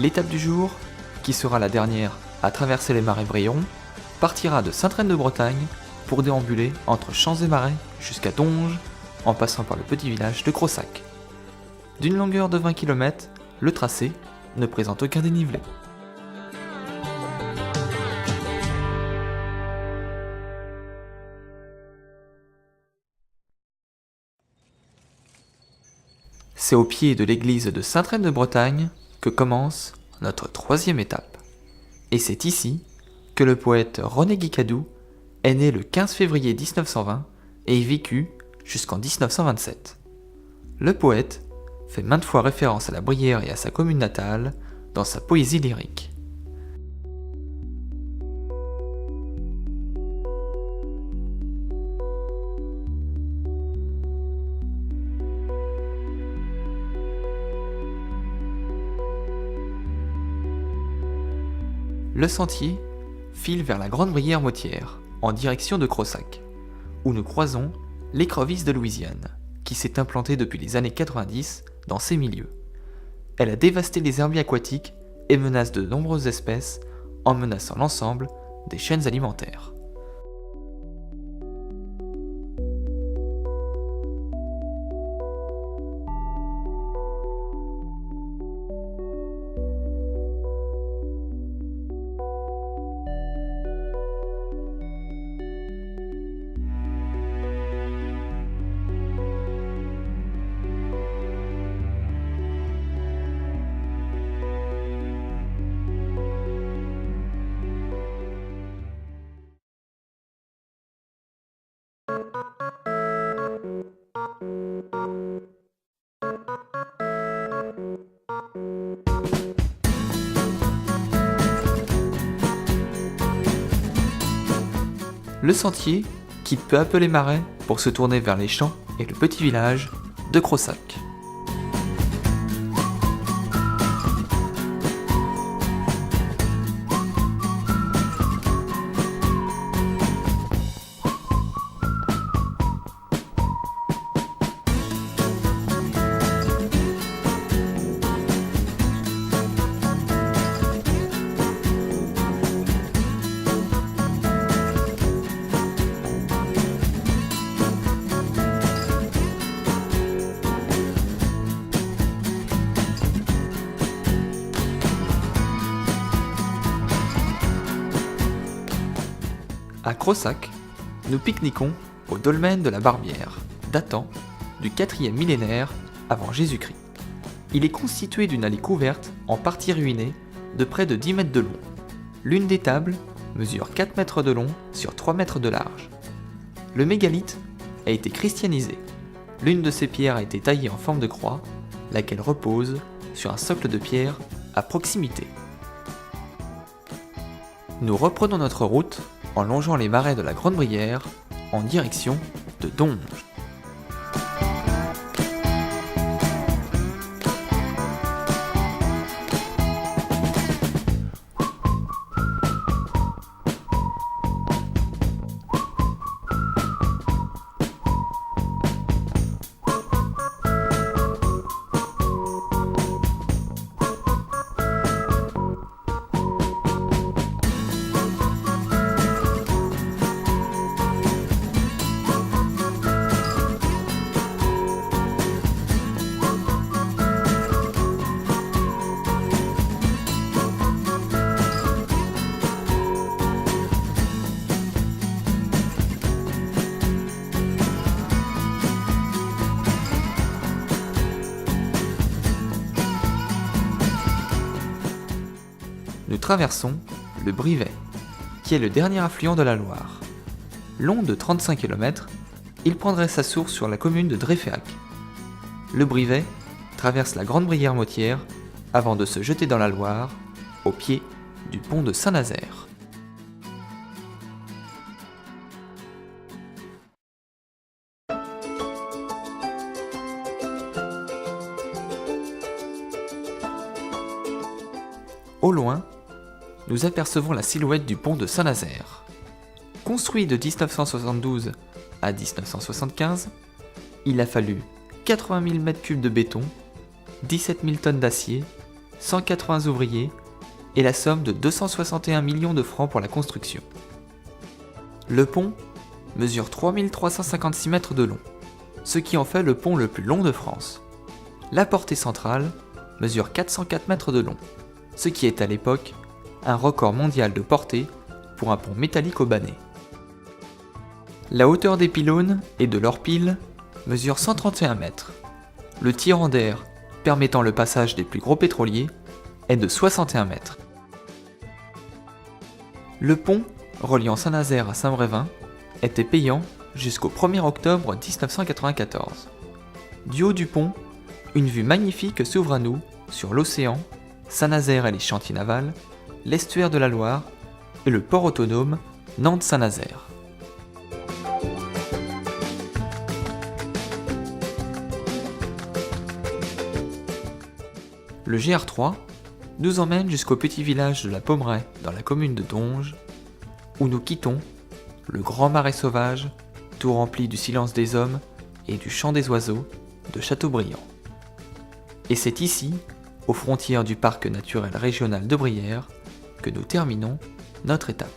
L'étape du jour, qui sera la dernière à traverser les marais brillants, partira de Sainte-Reine-de-Bretagne pour déambuler entre champs et marais jusqu'à Donges, en passant par le petit village de Crossac. D'une longueur de 20 km, le tracé ne présente aucun dénivelé. C'est au pied de l'église de Sainte-Reine-de-Bretagne que commence notre troisième étape. Et c'est ici que le poète René Guicadou est né le 15 février 1920 et y vécut jusqu'en 1927. Le poète fait maintes fois référence à la Brière et à sa commune natale dans sa poésie lyrique. Le sentier file vers la Grande Brière Motière, en direction de Crossac, où nous croisons l'écrevisse de Louisiane, qui s'est implantée depuis les années 90 dans ces milieux. Elle a dévasté les herbiers aquatiques et menace de nombreuses espèces, en menaçant l'ensemble des chaînes alimentaires. Le sentier quitte peu à peu les marais pour se tourner vers les champs et le petit village de Crossac. À Crossac, nous pique-niquons au dolmen de la Barbière, datant du 4e millénaire avant Jésus-Christ. Il est constitué d'une allée couverte, en partie ruinée, de près de 10 mètres de long. L'une des tables mesure 4 mètres de long sur 3 mètres de large. Le mégalithe a été christianisé. L'une de ces pierres a été taillée en forme de croix, laquelle repose sur un socle de pierre à proximité. Nous reprenons notre route en longeant les marais de la Grande Brière en direction de Donges. Nous traversons le Brivet, qui est le dernier affluent de la Loire. Long de 35 km, il prendrait sa source sur la commune de Dreyféac. Le Brivet traverse la Grande Brière Motière avant de se jeter dans la Loire, au pied du pont de Saint-Nazaire. Au loin, nous apercevons la silhouette du pont de Saint-Nazaire. Construit de 1972 à 1975, il a fallu 80 000 m3 de béton, 17 000 tonnes d'acier, 180 ouvriers et la somme de 261 millions de francs pour la construction. Le pont mesure 3356 mètres de long, ce qui en fait le pont le plus long de France. La portée centrale mesure 404 mètres de long, ce qui est à l'époque un record mondial de portée pour un pont métallique haubané. La hauteur des pylônes et de leurs piles mesure 131 mètres. Le tirant d'air permettant le passage des plus gros pétroliers est de 61 mètres. Le pont reliant Saint-Nazaire à Saint-Brévin était payant jusqu'au 1er octobre 1994. Du haut du pont, une vue magnifique s'ouvre à nous sur l'océan, Saint-Nazaire et les chantiers navals, l'estuaire de la Loire et le port autonome Nantes-Saint-Nazaire. Le GR3 nous emmène jusqu'au petit village de la Pommeraye dans la commune de Donges, où nous quittons le grand marais sauvage, tout rempli du silence des hommes et du chant des oiseaux de Châteaubriand. Et c'est ici, aux frontières du parc naturel régional de Brière, que nous terminons notre étape.